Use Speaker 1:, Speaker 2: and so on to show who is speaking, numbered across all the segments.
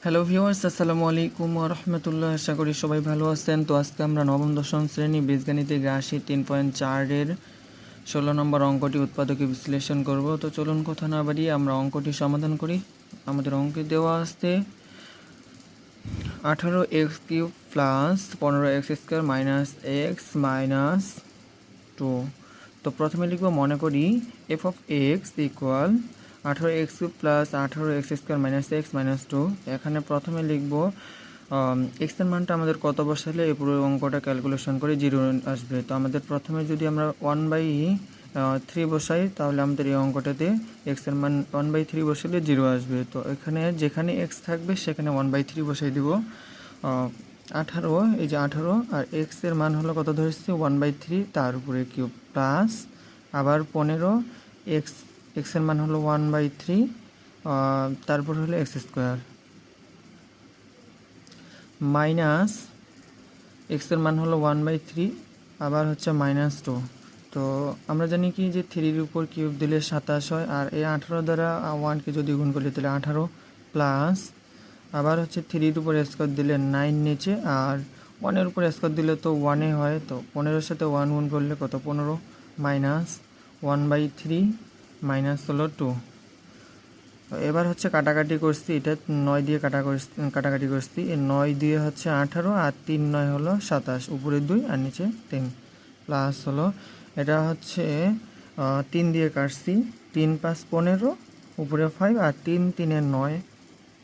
Speaker 1: Hello viewers, আসসালামু আলাইকুম ওয়া রাহমাতুল্লাহ। আশা করি সবাই ভালো আছেন। তো আজকে আমরা নবম দশম শ্রেণী বীজগণিতে রাশি 3.4 এর 16 নম্বর অঙ্কটি উৎপাদকে বিশ্লেষণ করব। তো চলুন কথা না বাড়িয়ে আমরা অঙ্কটি সমাধান করি। আমাদের অঙ্কে দেওয়া আছে 18x³ plus 15x² minus x minus 2। তো প্রথমে লিখব, মনে করি f of x equal 18x³ plus 18x² minus x minus 2। এখানে প্রথমে লিখব x এর মানটা আমাদের কত বসালে এই পুরো অঙ্কটা ক্যালকুলেশন করে 0 আসবে। তো আমাদের প্রথমে যদি আমরা 1/3 বসাই তাহলে আমাদের এই অঙ্কটাতে x এর মান 1/3 বসালে 0 আসবে। তো এখানে যেখানে x থাকবে সেখানে 1/3 বসাই দিব। 18, এই যে 18, আর x এর মান হলো কত ধরেছি 1/3, তার উপরে কিউব প্লাস আবার 15, x এর মান হলো 1/3, তারপর হলো x² মাইনাস x এর মান হলো 1/3, আবার হচ্ছে মাইনাস 2। তো আমরা জানি কি যে 3-র উপর কিউব দিলে 27 হয়, আর এই 18 দ্বারা 1কে যদি গুণ করি তাহলে 18 প্লাস আবার হচ্ছে 3-র উপর স্কোয়ার দিলে 9 নিচে, আর 1-এর উপর স্কোয়ার দিলে তো 1-এ হয়। তো 15-এর সাথে 1 গুণ করলে কত 15 মাইনাস 1/3 মাইনাস হলো 2। এবার হচ্ছে কাটাকাটি করছি, এটা 9 দিয়ে কাটাকাটি করছি। 9 দিয়ে হচ্ছে 18, আর 3 9 হলো 27, উপরে 2 আর নিচে 3, প্লাস হলো এটা হচ্ছে 3 দিয়ে কাটছি, 3 5 15, উপরে 5, আর 3 3 9,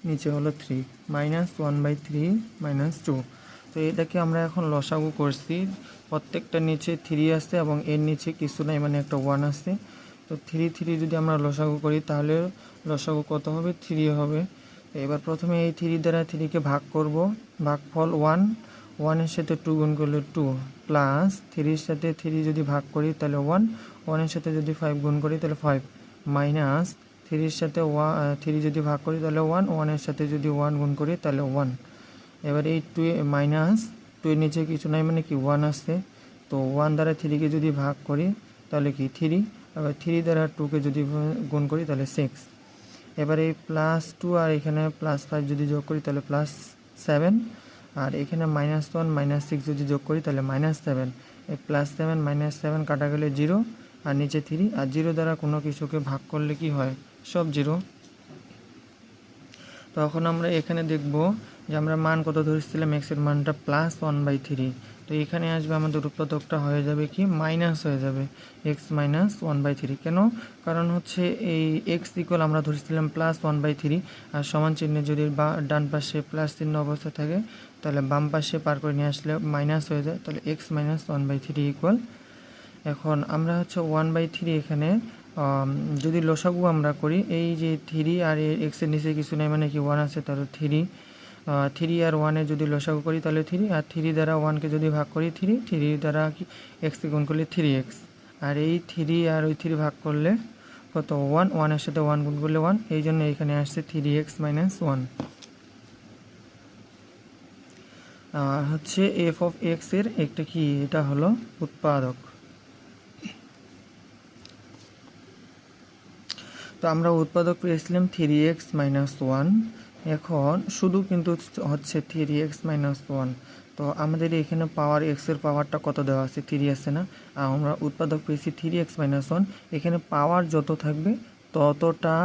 Speaker 1: নিচে হলো 3, মাইনাস 1/3 মাইনাস 2। তো এটাকে আমরা এখন লসাগু করছি, প্রত্যেকটা নিচে 3 আছে এবং এর নিচে কিছু নাই, মানে একটা 1 আছে। তো 3 3 যদি আমরা লসাগু করি তাহলে লসাগু কত হবে 3 হবে। এবার প্রথমে এই 3 দ্বারা 3কে ভাগ করব, ভাগফল 1, 1-এর সাথে 2 গুণ করলে 2, প্লাস 3-র সাথে 3 যদি ভাগ করি তাহলে 1, 1-এর সাথে যদি 5 গুণ করি তাহলে 5, মাইনাস 3-র সাথে 3 যদি ভাগ করি তাহলে 1, 1-এর সাথে যদি 1 গুণ করি তাহলে 1। এবার এই 2 মাইনাস 2-এর নিচে কিছু নাই, মানে কি 1 আসছে। তো 1 দ্বারা 3কে যদি ভাগ করি তাহলে কি 3, আবার 3 দ্বারা 2কে যদি গুণ করি তাহলে 6। এবার এই প্লাস 2 আর এখানে প্লাস 5 যদি যোগ করি তাহলে প্লাস 7, আর এখানে মাইনাস 1 মাইনাস 6 যদি যোগ করি তাহলে মাইনাস 7। এই প্লাস 7 মাইনাস 7 কাটা গেলে 0, আর নিচে 3, আর 0 দ্বারা কোনো কিছুকে ভাগ করলে কি হয়, সব 0। তখন আমরা এখানে দেখব যে আমরা মান কত ধরেছিলাম, x এর মানটা প্লাস 1/3। তো এখানে আসবে আমাদের উৎপাদকটা হয়ে যাবে কি মাইনাস হয়ে যাবে x মাইনাস 1/3। কেন? কারণ হচ্ছে এই x ইকুয়াল আমরা ধরেছিলাম প্লাস 1/3, আর সমান চিহ্নে যদি ডান পাশে প্লাস চিহ্ন অবস্থা থাকে তাহলে বাম পাশে পার করে নিয়ে আসলে মাইনাস হয়ে যায়, তাহলে x মাইনাস 1/3 ইকুয়াল। এখন আমরা হচ্ছে 1/3 এখানে যদি লসাগু আমরা করি, এই যে 3 আর x এর নিচে কিছু নেই, মানে কি 1 আছে, তাহলে 3 আর 1-এ যদি লসাগু করি তাহলে 3, আর 3 দ্বারা 1কে যদি ভাগ করি 3 দ্বারা কি x-কে গুণ করলে 3x, আর এই 3 আর ওই 3 ভাগ করলে কত 1, 1-এর সাথে 1 গুণ করলে 1, এই জন্য এখানে আসছে 3x মাইনাস 1। আর হচ্ছে f অফ x এর একটা কি, এটা হলো উৎপাদক। তো আমরা উৎপাদক পেয়েছিলাম 3x মাইনাস 1, এখন শুধু কিন্তু হচ্ছে 3x মাইনাস 1। তো আমাদের এখানে পাওয়ার x এর পাওয়ারটা কত দেওয়া আছে 3 আছে না, আর আমরা উৎপাদক পেয়েছি 3x মাইনাস 1। এখানে পাওয়ার যত থাকবে ততটা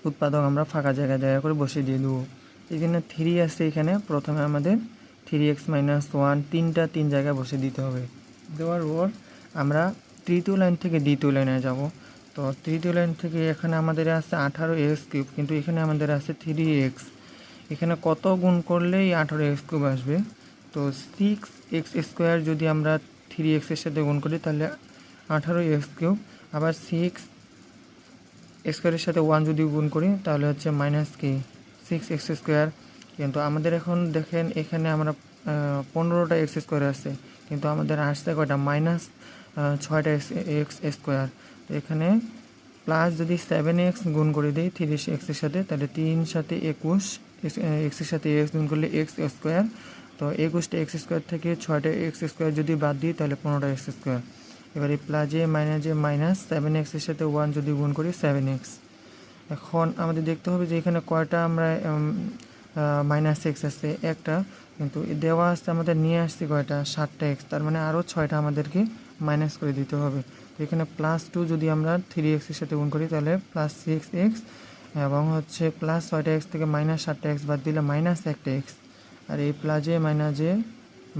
Speaker 1: উৎপাদক আমরা ফাঁকা জায়গায় করে বসিয়ে দিয়ে দেবো। এই জন্য 3 আছে এখানে, প্রথমে আমাদের 3x মাইনাস 1 3 জায়গায় বসে দিতে হবে। দেওয়ার পর আমরা তৃতীয় লাইন থেকে দ্বিতীয় লাইনে যাব। তো তৃতীয় লাইন থেকে এখানে আমাদের আছে 18x³, কিন্তু এখানে আমাদের আছে 3x। এখানে কত গুণ করলে এই 18x³ আসবে? তো 6x² যদি আমরা 3x এর সাথে গুণ করি তাহলে 18x³, আবার 6x² এর সাথে 1 যদি গুণ করি তাহলে হচ্ছে মাইনাস কি 6x²। কিন্তু আমাদের এখন দেখেন এখানে আমরা 15টা x² আছে, কিন্তু আমাদের আসছে কয়টা মাইনাস 6টা x²। তো এখানে প্লাস যদি 7x গুণ করে দিই 3x এর সাথে, তাহলে 3 সাথে 21, x এর সাথে x গুণ করলে x²। তো 21টা x² থেকে 6টা x² যদি বাদ দিই তাহলে 15টা x²। এবার এই প্লাসে মাইনাস 7x এর সাথে 1 যদি গুণ করি 7x। এখন আমাদের দেখতে হবে যে এখানে কয়টা আমরা মাইনাস এক্স আছে একটা, কিন্তু দেওয়া আসছে আমাদের নিয়ে আসছে কয়টা 7টা এক্স, তার মানে আরও 6টা আমাদেরকে মাইনাস করে দিতে হবে। তো এখানে +2 যদি আমরা 3x-এর সাথে গুণ করি তাহলে +6x, এবং হচ্ছে +6টা এক্স থেকে -7টা এক্স বাদ দিলে -1টা এক্স, আর এই প্লাজে মাইনাসে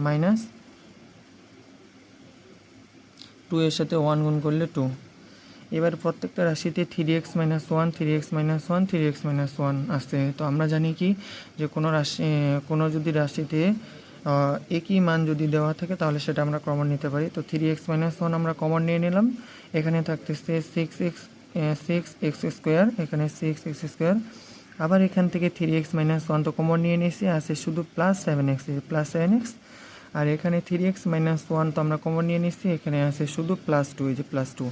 Speaker 1: -2 এর সাথে 1 গুণ করলে 2। এবার প্রত্যেকটা রাশিতে 3x - 1 3x - 1 3x - 1 আসছে। তো আমরা জানি কি যে কোনো যদি রাশিতে একই মান যদি দেওয়া থাকে তাহলে সেটা আমরা কমন নিতে পারি। তো 3x - 1 আমরা কমন নিয়ে নিলাম। এখানে থাকতেছে 6x², এখানে 6x²। আবার এখান থেকে 3x - 1 তো কমন নিয়ে নিয়েছি, আছে শুধু +7x, আর এখানে 3x - 1 তো আমরা কমন নিয়ে নিচ্ছি, এখানে আছে শুধু +2, এই যে +2।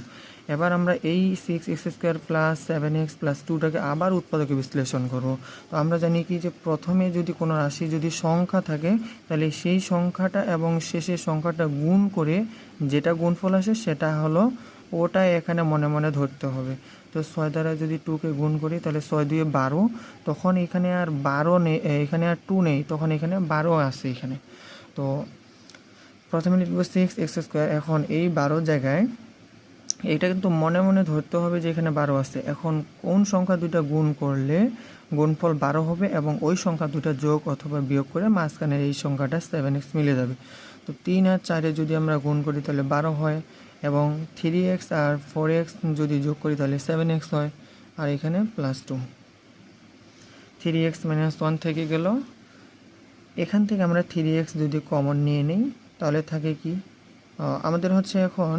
Speaker 1: এবার আমরা এই 6x² + 7x + 2টাকে আবার উৎপাদকে বিশ্লেষণ করব। তো আমরা জানি কি যে প্রথমে যদি কোনো রাশি যদি সংখ্যা থাকে তাহলে সেই সংখ্যাটা এবং শেষের সংখ্যাটা গুণ করে যেটা গুণফল আসে সেটা হলো ওটাই এখানে মনে মনে ধরতে হবে। তো 6 দ্বারা যদি 2কে গুণ করি তাহলে 6 × 2 = 12, তখন এখানে আর 12 নেই, এখানে আর 2 নেই, তখন এখানে 12 আছে এখানে। তো প্রথমে লিখব 6x²। এখন এই 12 জায়গায় এটা কিন্তু মনে মনে ধরতে হবে যে এখানে 12 আছে। এখন কোন সংখ্যা দুটো গুণ করলে গুণফল 12 হবে এবং ওই সংখ্যা দুটো যোগ অথবা বিয়োগ করে মাঝখানের এই সংখ্যাটা 7x মিলে যাবে। তো 3 আর 4 যদি আমরা গুণ করি তাহলে 12 হয়, এবং 3x আর 4x যদি যোগ করি তাহলে 7x হয়, আর এখানে +2। 3x - 1 থেকে গেল। এখান থেকে আমরা 3x যদি কমন নিয়ে নিই তাহলে থাকে কি, আমাদের হচ্ছে এখন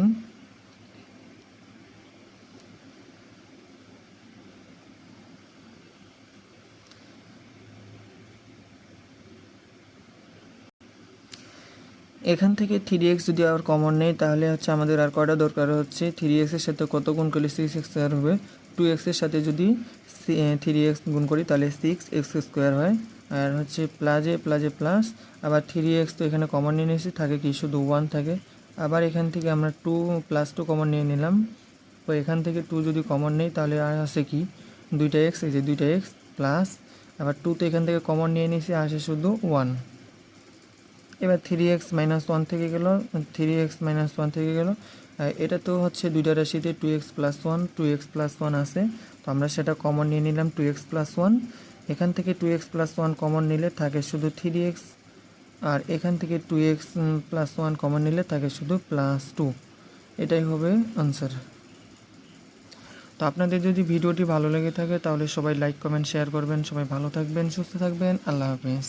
Speaker 1: এখান থেকে 3x যদি আর কমন নেই তাহলে হচ্ছে আমাদের আর কয়টা দরকার হচ্ছে, 3x এর সাথে কত গুণ করলে 6x² হবে, 2x এর সাথে যদি 3x গুণ করি তাহলে 6x² হয়, আর হচ্ছে প্লাজে প্লাস, আবার 3x তো এখানে কমন নিয়ে নিয়েছি, থাকে কি শুধু 1 থাকে। আবার এখান থেকে আমরা 2 + 2 কমন নিয়ে নিলাম। তো এখান থেকে 2 যদি কমন নেই তাহলে আর আছে কি 2টা x, এই যে 2টা x প্লাস, আবার 2 তো এখান থেকে কমন নিয়ে নিয়েছি, আসে শুধু 1। এবার 3x - 1 থেকে গেল, 3x - 1 থেকে গেল। এটা তো হচ্ছে দুইটা রাশিতে 2x + 1 আছে, তো আমরা সেটা কমন নিয়ে নিলাম 2x + 1। এখান থেকে 2x + 1 কমন নিলে থাকে শুধু 3x, আর এখান থেকে 2x + 1 কমন নিলে থাকে শুধু +2। এটাই হবে আনসার। তো আপনাদের যদি ভিডিওটি ভালো লেগে থাকে তাহলে সবাই লাইক কমেন্ট শেয়ার করবেন। সবাই ভালো থাকবেন, সুস্থ থাকবেন, আল্লাহ হাফেজ।